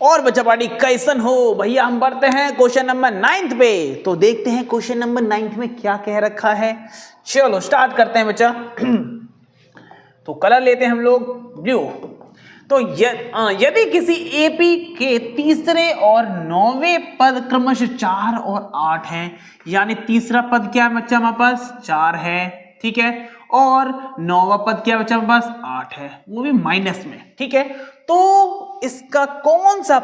और बच्चा पार्टी कैसन हो भैया। हम बढ़ते हैं क्वेश्चन नंबर 9 पे। तो देखते हैं क्वेश्चन नंबर 9 में क्या कह रखा है। चलो स्टार्ट करते हैं बच्चा। तो कलर लेते हैं हम लोग ब्लू। तो यदि किसी एपी के तीसरे और 9वें पद क्रमशः 4 और 8 हैं, यानी तीसरा पद क्या है बच्चा हमारे पास 4 है, ठीक है, और 9वां पद क्या बच्चा हमारे पास 8 है, वो भी माइनस में, ठीक है। तो इसका कौन सा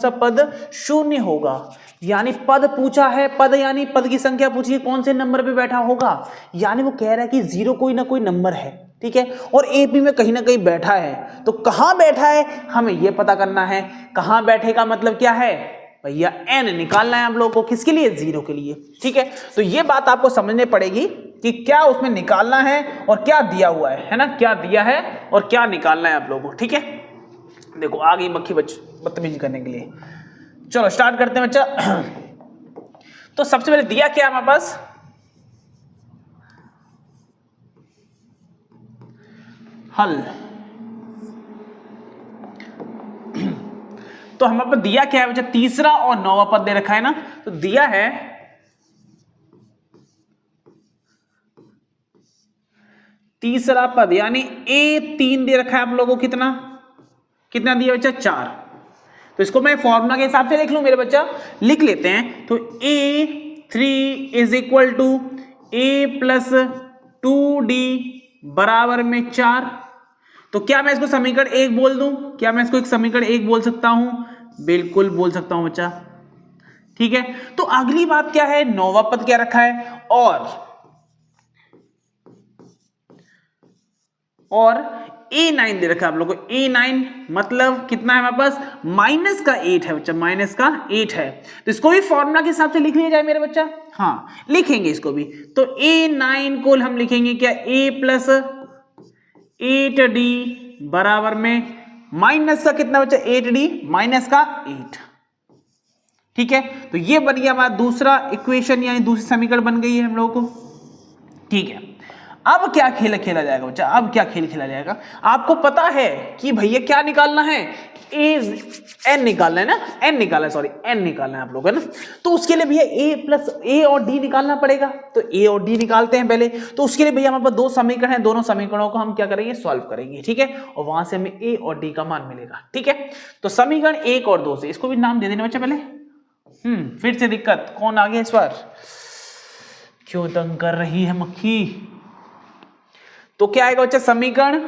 पद शून्य होगा, यानी पद पूछा है, पद यानी पद की संख्या पूछी है, कौन से नंबर पे बैठा होगा, यानी वो कह रहा है कि 0 कोई ना कोई नंबर है, ठीक है, और एपी में कहीं ना कहीं बैठा है। तो कहां बैठा है हमें यह पता करना है। कहां बैठेगा मतलब क्या है भैया, n निकालना है हम लोग को, किसके लिए 0 के लिए, ठीक है। तो ये बात आपको समझने पड़ेगी कि क्या उसमें निकालना है और क्या दिया हुआ है ना, क्या दिया है और क्या निकालना है आप लोगों को, ठीक है। देखो आ गई मक्खी बदतमीजी करने के लिए। चलो स्टार्ट करते हैं बच्चा। तो सबसे पहले दिया क्या है हमारे पास, हल। तो हमारे पास दिया क्या है बच्चा, तीसरा और 9वां पद दे रखा है ना। तो दिया है तीसरा पद यानी A3 दे रखा है आप लोगों को, कितना दिया बच्चा 4। तो इसको मैं फॉर्मूला के हिसाब से लिख लूं मेरे बच्चा, लिख लेते हैं। तो A3 is equal to A plus 2D बराबर में 4। तो क्या मैं इसको समीकरण 1 बोल दूं, क्या मैं इसको एक समीकरण 1 बोल सकता हूं, बिल्कुल बोल सकता हूं बच्चा, ठीक है। तो अगली बात क्या है, 9वां पद क्या रखा है, और A9 दे रखा है आप लोगों को। A9 मतलब कितना है हमारे पास, माइनस का 8 है बच्चा, माइनस का 8 है। तो इसको भी फॉर्मूला के हिसाब से लिख लिया जाए मेरे बच्चा, हाँ लिखेंगे इसको भी। तो A9 को हम लिखेंगे क्या, A प्लस 8D बराबर में माइनस का कितना बच्चा 8D माइनस का 8, ठीक है। तो ये बन गया हमारा दूसरा इक्वेशन, यानी दूसरी समीकरण बन गई है हम लोगों को, ठीक है। अब क्या खेल खेला जाएगा बच्चा, अब क्या खेल खेला जाएगा, आपको पता है कि भैया क्या निकालना है, n निकालना है ना, n निकालना है आप लोग, है ना। तो उसके लिए भैया A और D निकालना पड़ेगा। तो A और D निकालते हैं पहले। तो उसके लिए भैया हमारे पास 2 समीकरण हैं, दोनों समीकरणों को हम क्या करेंगे, सॉल्व करेंगे, ठीक है, और वहां से हमें A और D का मान मिलेगा, ठीक है। तो समीकरण 1 और 2 से, इसको भी नाम दे देना बच्चा पहले। फिर से दिक्कत, कौन आ गया इस बार, क्यों तंग कर रही है मक्खी। तो क्या आएगा बच्चा, समीकरण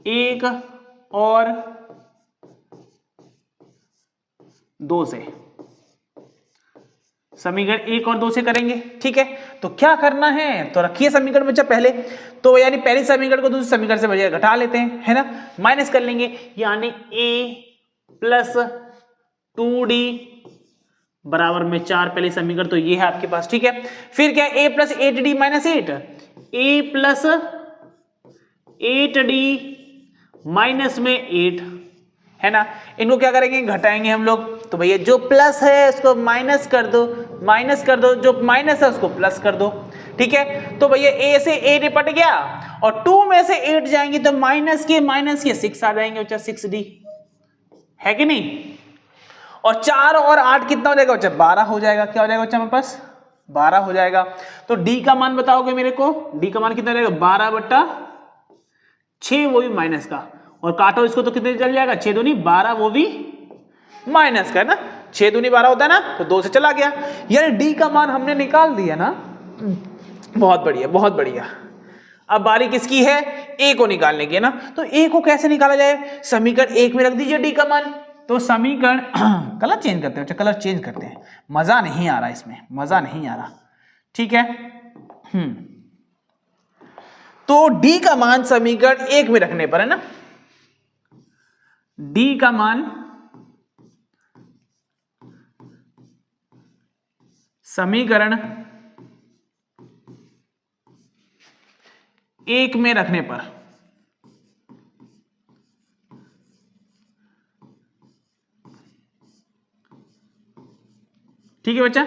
1 और 2 से, समीकरण 1 और 2 से करेंगे, ठीक है। तो क्या करना है, तो रखिए समीकरण बच्चा पहले। तो यानी पहले समीकरण को दूसरे समीकरण से बजाय घटा लेते हैं, है ना, माइनस कर लेंगे, यानी A प्लस 2D बराबर में 4 पहले समीकरण, तो ये है आपके पास, ठीक है। फिर क्या A plus 8D minus 8, A plus 8D minus में 8, है ना। इनको क्या करेंगे, घटाएंगे हम लोग। तो भैया जो प्लस है उसको माइनस कर दो, जो माइनस है उसको प्लस कर दो, ठीक है। तो भैया A से 8 निपट गया, और 2 में से 8 जाएंगे तो माइनस के 6 आ जाएंगे बच्चा, 6D है कि नहीं। और 4 और 8 कितना हो जाएगा बच्चा, 12 हो जाएगा। क्या हो जाएगा बच्चा हमारे पास, 12 हो जाएगा। तो D का मान बताओगे मेरे को, D का मान कितना हो जाएगा, 12/6, वो भी माइनस का, और काटो इसको तो कितने चल जाएगा, 6 दूनी 12, वो भी माइनस का, है ना, 6 दूनी 12 होता है ना, तो 2 से चला गया, यानी D का मान हमने निकाल दिया ना। बहुत बढ़िया, बहुत बढ़िया। अब बारी किसकी है, A को निकालने की, है ना। तो A को कैसे निकाला जाए, समीकरण 1 में रख दीजिए D का मान। तो समीकरण कलर चेंज करते हैं, कलर चेंज करते हैं, मजा नहीं आ रहा इसमें, मजा नहीं आ रहा, ठीक है। तो D का मान समीकरण 1 में रखने पर, है ना, D का मान समीकरण 1 में रखने पर, ठीक है बच्चा।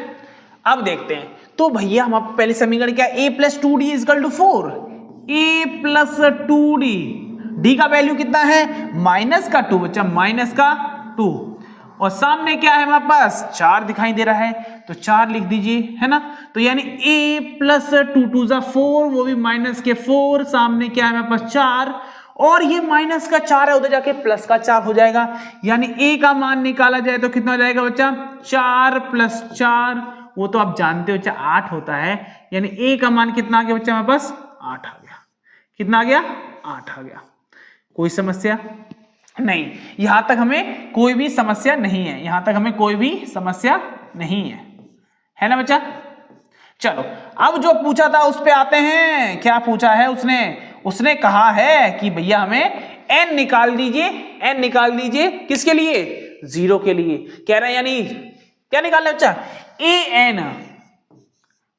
अब देखते हैं, तो भैया हम पहले समीकरण क्या, A plus 2D is equal to 4, A plus 2D D का वैल्यू कितना है -2 बच्चा, -2 और सामने क्या है हमारे पास 4 दिखाई दे रहा है तो 4 लिख दीजिए, है ना। तो यानी a + 2 × 2 = 4, वो भी -4, सामने क्या है हमारे पास 4 और ये -4 है, उधर जाके +4 हो जाएगा। यानी a का मान निकाला जाए तो कितना हो जाएगा बच्चा 4 + 4, वो तो आप जानते हो बच्चा 8 होता है। यानी a का मान कितना आ गया बच्चा हमारे पास 8 आ गया। कितना आ गया 8 आ गया। कोई समस्या नहीं, यहां तक हमें कोई भी समस्या नहीं है, यहां तक हमें कोई भी समस्या नहीं है ना बच्चा। चलो अब जो पूछा था उस पे आते हैं। क्या पूछा है उसने कहा है कि भैया हमें n निकाल दीजिए, n निकाल दीजिए किसके लिए 0 के लिए कह रहे हैं। यानी क्या निकालना बच्चा an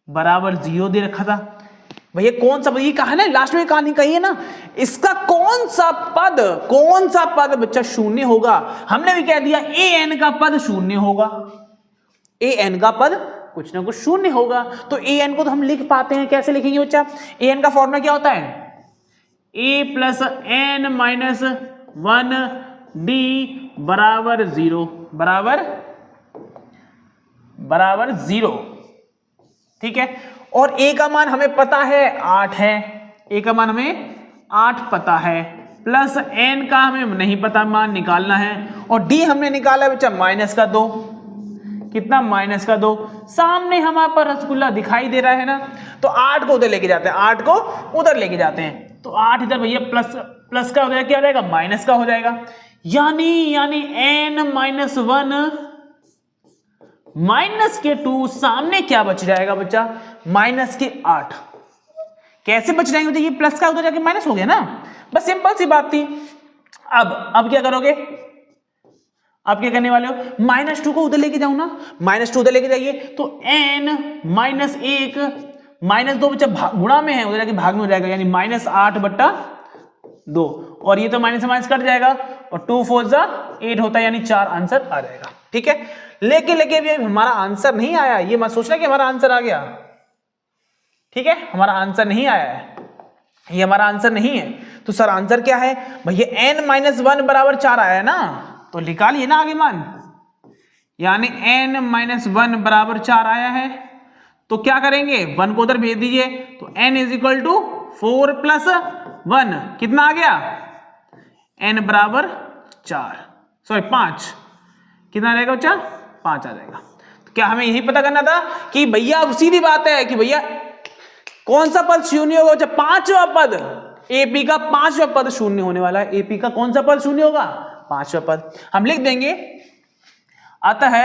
= 0 दे रखा था भैया। कौन सा ये कहा है ना लास्ट में कहानी कही है ना, इसका कौन सा पद बच्चा शून्य होगा। हमने भी कह दिया an का पद शून्य होगा, an का पद कुछ ना कुछ शून्य होगा। तो an को तो हम लिख पाते हैं, कैसे लिखेंगे बच्चा an का फॉर्मूला क्या होता है a + n - 1 d बराबर 0, ठीक है। और a का मान हमें पता है 8 है, a का मान हमें 8 पता है, प्लस n का हमें नहीं पता, मान निकालना है। और d हमने निकाला है बच्चा -2, कितना -2। सामने हमारे पर रसगुल्ला दिखाई दे रहा है ना, तो 8 को उधर लेके जाते हैं, 8 को उधर लेके जाते हैं। तो 8 इधर भैया प्लस का हो जाएगा, क्या हो जाएगा माइनस का हो जाएगा। यानी n - 2 सामने क्या बच जाएगा बच्चा -8। कैसे बच जाएंगे बच्चा, ये प्लस का उधर जाके माइनस हो गया ना, बस सिंपल सी बात थी। अब क्या करोगे, आप क्या करने वाले हो -2 को उधर लेके जाऊं ना, -2 उधर लेके जाइए तो n -1 -2 बच्चा गुणा में है, उधर जाके भाग में हो जाएगा, यानी -8/2 और ये तो माइनस से माइनस कट जाएगा और 2 4 = 8 होता है, यानी 4 आंसर आ जाएगा, ठीक है। लेके अभी हमारा आंसर नहीं आया, ये मत सोचना कि हमारा आंसर आ गया, ठीक है। हमारा आंसर नहीं आया है, ये हमारा आंसर नहीं है। तो सर आंसर क्या है भैया n - 1 = 4 आया है ना, तो निकालिए ना आगे मान, यानी n - 1 = 4 आया है। तो क्या करेंगे 1 को उधर भेज दीजिए, तो n = 4 + 1 कितना आ गया n = 5, कितना रहेगा बच्चा 5 आ जाएगा। तो क्या हमें यही पता करना था कि भैया अब सीधी बात है कि भैया कौन सा पद शून्य होगा बच्चा, 5वां पद, AP का 5वां पद शून्य होने वाला है। AP का कौन सा पद शून्य होगा 5वां पद। हम लिख देंगे अतः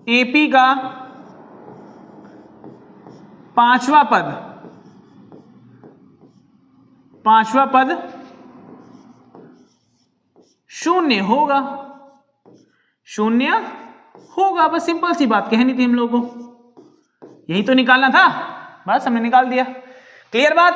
AP का 5वां पद शून्य होगा, बस सिंपल सी बात कहनी थी हम लोगों को, यही तो निकालना था, बस हमने निकाल दिया। क्लियर बात।